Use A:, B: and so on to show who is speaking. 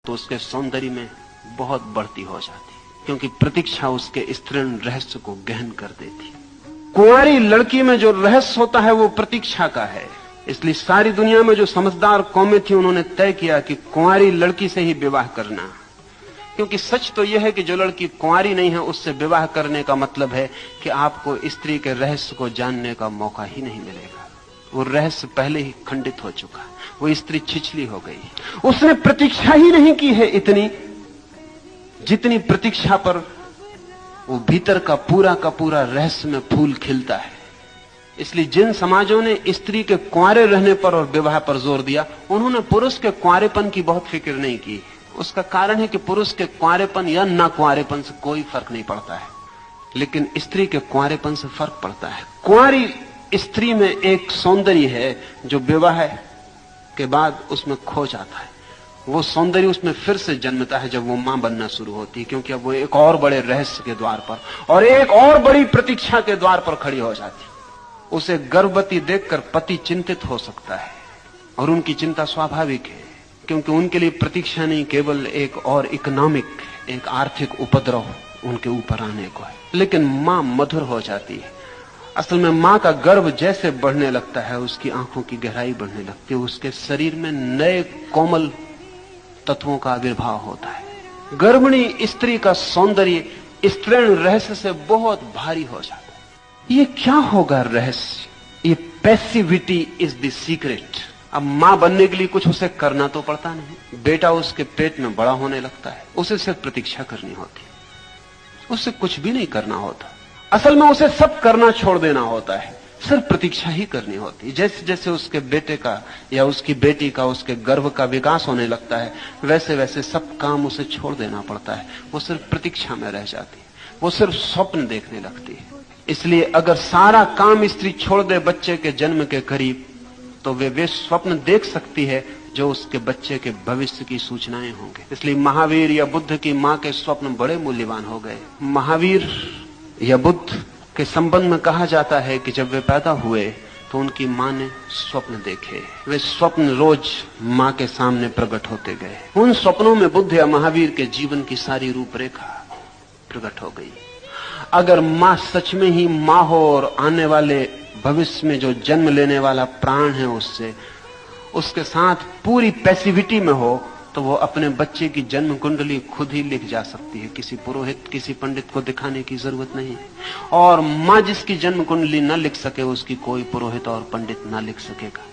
A: तो उसके सौंदर्य में बहुत बढ़ती हो जाती, क्योंकि प्रतीक्षा उसके स्तृण रहस्य को गहन कर देती। कुंवारी लड़की में जो रहस्य होता है वो प्रतीक्षा का है। इसलिए सारी दुनिया में जो समझदार कौमें थी उन्होंने तय किया कि कुंवारी लड़की से ही विवाह करना, क्योंकि सच तो यह है कि जो लड़की कुंवारी नहीं है उससे विवाह करने का मतलब है कि आपको स्त्री के रहस्य को जानने का मौका ही नहीं मिलेगा। वो रहस्य पहले ही खंडित हो चुका, वो स्त्री छिछली हो गई। उसने प्रतीक्षा ही नहीं की है इतनी जितनी प्रतीक्षा पर वो भीतर का पूरा रहस्य में फूल खिलता है। इसलिए जिन समाजों ने स्त्री के कुंवारे रहने पर और विवाह पर जोर दिया, उन्होंने पुरुष के कुंवारेपन की बहुत फिक्र नहीं की। उसका कारण है कि पुरुष के कुंवारेपन या ना कुंवारेपन से कोई फर्क नहीं पड़ता है, लेकिन स्त्री के कुंवारेपन से फर्क पड़ता है। कुंवारी स्त्री में एक सौंदर्य है जो विवाह के बाद उसमें खो जाता है। वो सौंदर्य उसमें फिर से जन्मता है जब वो मां बनना शुरू होती है, क्योंकि अब वो एक और बड़े रहस्य के द्वार पर और एक और बड़ी प्रतीक्षा के द्वार पर खड़ी हो जाती है। उसे गर्भवती देखकर पति चिंतित हो सकता है और उनकी चिंता स्वाभाविक है, क्योंकि उनके लिए प्रतीक्षा नहीं केवल एक और इकोनॉमिक, एक आर्थिक उपद्रव उनके ऊपर आने को है। लेकिन मां मधुर हो जाती है। असल में मां का गर्भ जैसे बढ़ने लगता है उसकी आंखों की गहराई बढ़ने लगती है, उसके शरीर में नए कोमल तत्वों का आविर्भाव होता है। गर्भिणी स्त्री का सौंदर्य स्त्रीण रहस्य से बहुत भारी हो जाता है। ये क्या होगा रहस्य? ये पैसिविटी इज द सीक्रेट। अब मां बनने के लिए कुछ उसे करना तो पड़ता नहीं। बेटा उसके पेट में बड़ा होने लगता है, उसे सिर्फ प्रतीक्षा करनी होती, उसे कुछ भी नहीं करना होता। असल में उसे सब करना छोड़ देना होता है, सिर्फ प्रतीक्षा ही करनी होती। जैसे जैसे उसके बेटे का या उसकी बेटी का, उसके गर्भ का विकास होने लगता है, वैसे वैसे सब काम उसे छोड़ देना पड़ता है। वो सिर्फ प्रतीक्षा में रह जाती है, वो सिर्फ स्वप्न देखने लगती है। इसलिए अगर सारा काम स्त्री छोड़ दे बच्चे के जन्म के करीब, तो वे स्वप्न देख सकती है जो उसके बच्चे के भविष्य की सूचनाएं होंगे। इसलिए महावीर या बुद्ध की मां के स्वप्न बड़े मूल्यवान हो गए। महावीर या बुद्ध के संबंध में कहा जाता है कि जब वे पैदा हुए तो उनकी मां ने स्वप्न देखे। वे स्वप्न रोज मां के सामने प्रकट होते गए। उन स्वप्नों में बुद्ध या महावीर के जीवन की सारी रूपरेखा प्रकट हो गई। अगर मां सच में ही मां हो और आने वाले भविष्य में जो जन्म लेने वाला प्राण है उसके साथ पूरी पैसिविटी में हो, तो वो अपने बच्चे की जन्म कुंडली खुद ही लिख जा सकती है। किसी पुरोहित, किसी पंडित को दिखाने की जरूरत नहीं। और मां जिसकी जन्म कुंडली न लिख सके उसकी कोई पुरोहित और पंडित न लिख सकेगा।